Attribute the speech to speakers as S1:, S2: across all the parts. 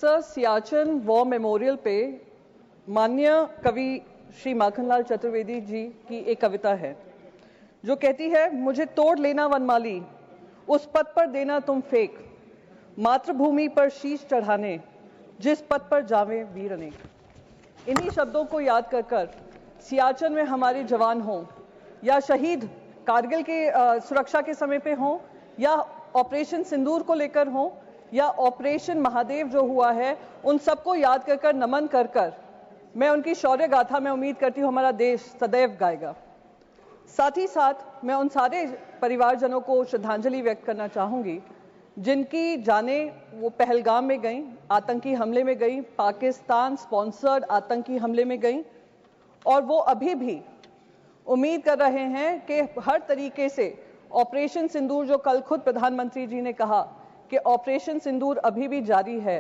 S1: Sir, Siachen war memorial पे माननीय कवि श्री माखनलाल चतुर्वेदी जी की एक कविता है जो कहती है, मुझे तोड़ लेना वनमाली, उस पद पर देना तुम फेंक, मातृभूमि पर शीश चढ़ाने, जिस पद पर जावे वीर अनेक। इन्हीं शब्दों को याद कर कर सियाचिन में हमारे जवान हों या शहीद कारगिल के सुरक्षा के समय पे हों या ऑपरेशन सिंदूर को लेकर हों या ऑपरेशन महादेव जो हुआ है, उन सबको याद कर कर नमन कर कर मैं उनकी शौर्य गाथा में उम्मीद करती हूँ हमारा देश सदैव गाएगा। साथ ही साथ मैं उन सारे परिवारजनों को श्रद्धांजलि व्यक्त करना चाहूंगी जिनकी जाने वो पहलगाम में गई, आतंकी हमले में गई, पाकिस्तान स्पॉन्सर्ड आतंकी हमले में गई, और वो अभी भी उम्मीद कर रहे हैं कि हर तरीके से ऑपरेशन सिंदूर, जो कल खुद प्रधानमंत्री जी ने कहा कि ऑपरेशन सिंदूर अभी भी जारी है,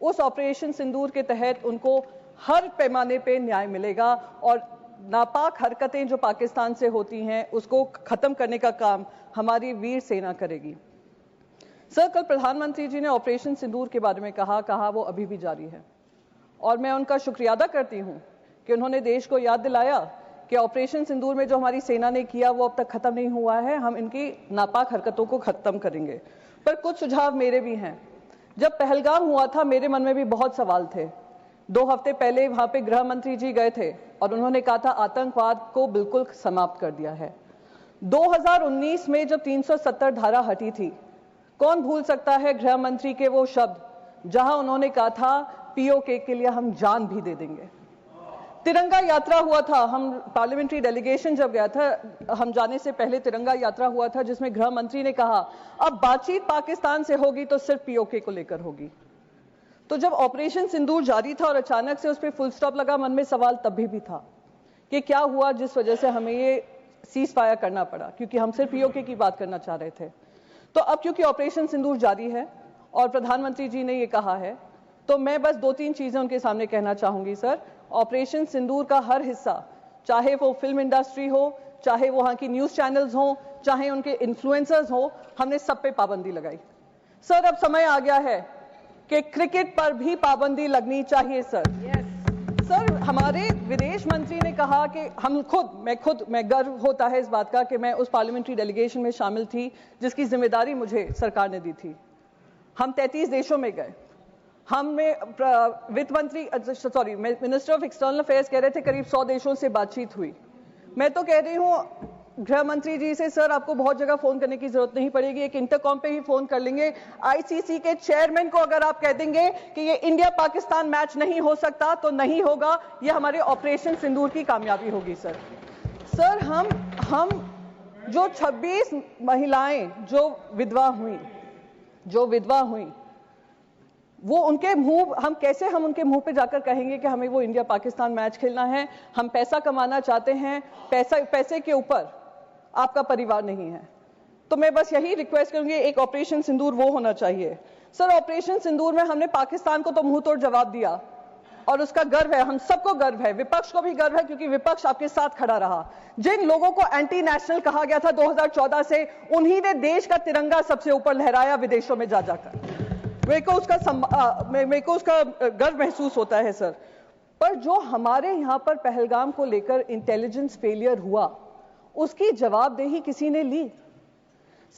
S1: उस ऑपरेशन सिंदूर के तहत उनको हर पैमाने पे न्याय मिलेगा और नापाक हरकतें जो पाकिस्तान से होती हैं उसको खत्म करने का काम हमारी वीर सेना करेगी। सर, कल प्रधानमंत्री जी ने ऑपरेशन सिंदूर के बारे में कहा वो अभी भी जारी है और मैं उनका शुक्रिया अदा करती हूं कि उन्होंने देश को याद दिलाया कि ऑपरेशन सिंदूर में जो हमारी सेना ने किया वो अब तक खत्म नहीं हुआ है, हम इनकी नापाक हरकतों को खत्म करेंगे। पर कुछ सुझाव मेरे भी हैं। जब पहलगाम हुआ था मेरे मन में भी बहुत सवाल थे। 2 हफ्ते पहले वहां पे गृह मंत्री जी गए थे और उन्होंने कहा था आतंकवाद को बिल्कुल समाप्त कर दिया है। 2019 में जब 370 धारा हटी थी, कौन भूल सकता है गृह मंत्री के वो शब्द जहां उन्होंने कहा था पीओके के लिए हम जान भी दे देंगे। तिरंगा यात्रा हुआ था, हम पार्लियामेंट्री डेलीगेशन जब गया था, हम जाने से पहले तिरंगा यात्रा हुआ था जिसमें गृह मंत्री ने कहा अब बातचीत पाकिस्तान से होगी तो सिर्फ पीओके को लेकर होगी। तो जब ऑपरेशन सिंदूर जारी था और अचानक से उस पर फुल स्टॉप लगा, मन में सवाल तभी भी था कि क्या हुआ जिस वजह से हमें ये सीज फायर करना पड़ा, क्योंकि हम सिर्फ पीओके की बात करना चाह रहे थे। तो अब क्योंकि ऑपरेशन सिंदूर जारी है और प्रधानमंत्री जी ने ये कहा है, तो मैं बस 2-3 चीजें उनके सामने कहना चाहूंगी। सर, ऑपरेशन सिंदूर का हर हिस्सा, चाहे वो फिल्म इंडस्ट्री हो, चाहे वहां की न्यूज चैनल्स हो, चाहे उनके इन्फ्लुएंसर्स हो, हमने सब पे पाबंदी लगाई। सर, अब समय आ गया है कि क्रिकेट पर भी पाबंदी लगनी चाहिए। सर, हमारे विदेश मंत्री ने कहा कि मैं गर्व होता है इस बात का कि मैं उस पार्लियामेंट्री डेलीगेशन में शामिल थी जिसकी जिम्मेदारी मुझे सरकार ने दी थी। हम 33 देशों में गए। मिनिस्टर ऑफ एक्सटर्नल अफेयर्स कह रहे थे करीब 100 देशों से बातचीत हुई। मैं तो कह रही हूं गृह मंत्री जी से, सर आपको बहुत जगह फोन करने की जरूरत नहीं पड़ेगी, एक इंटरकॉम पे ही फोन कर लेंगे। आईसीसी के चेयरमैन को अगर आप कह देंगे कि ये इंडिया पाकिस्तान मैच नहीं हो सकता तो नहीं होगा, ये हमारे ऑपरेशन सिंदूर की कामयाबी होगी। सर, हम जो 26 महिलाएं जो विधवा हुई वो उनके मुंह, हम उनके मुंह पे जाकर कहेंगे कि हमें वो इंडिया पाकिस्तान मैच खेलना है, हम पैसा कमाना चाहते हैं, पैसे के ऊपर आपका परिवार नहीं है। तो मैं बस यही रिक्वेस्ट करूंगी, एक ऑपरेशन सिंदूर वो होना चाहिए। सर, ऑपरेशन सिंदूर में हमने पाकिस्तान को तो मुंह तोड़ जवाब दिया और उसका गर्व है, हम सबको गर्व है, विपक्ष को भी गर्व है क्योंकि विपक्ष आपके साथ खड़ा रहा। जिन लोगों को एंटी नेशनल कहा गया था 2014 से, उन्हीं ने देश का तिरंगा सबसे ऊपर लहराया विदेशों में जाकर। मेरे को उसका गर्व महसूस होता है। सर, पर जो हमारे यहां पर पहलगाम को लेकर इंटेलिजेंस फेलियर हुआ उसकी जवाबदेही किसी ने ली?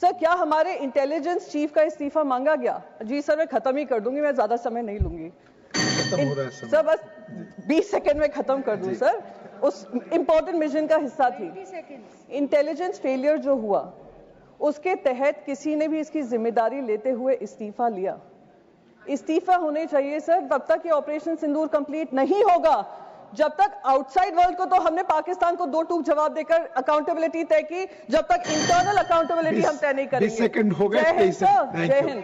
S1: सर, क्या हमारे इंटेलिजेंस चीफ का इस्तीफा मांगा गया? जी सर, मैं खत्म ही कर दूंगी, मैं ज्यादा समय नहीं लूंगी। सर, बस 20 सेकेंड में खत्म कर दूं। सर, उस इंपॉर्टेंट मिशन का हिस्सा थी। इंटेलिजेंस फेलियर जो हुआ उसके तहत किसी ने भी इसकी जिम्मेदारी लेते हुए इस्तीफा लिया? इस्तीफा होने चाहिए सर। तब तक ये ऑपरेशन सिंदूर कंप्लीट नहीं होगा जब तक आउटसाइड वर्ल्ड को तो हमने पाकिस्तान को 2 टूक जवाब देकर अकाउंटेबिलिटी तय की, जब तक इंटरनल अकाउंटेबिलिटी हम तय नहीं करेंगे।
S2: 20 सेकंड हो गए।
S1: जय हिंद।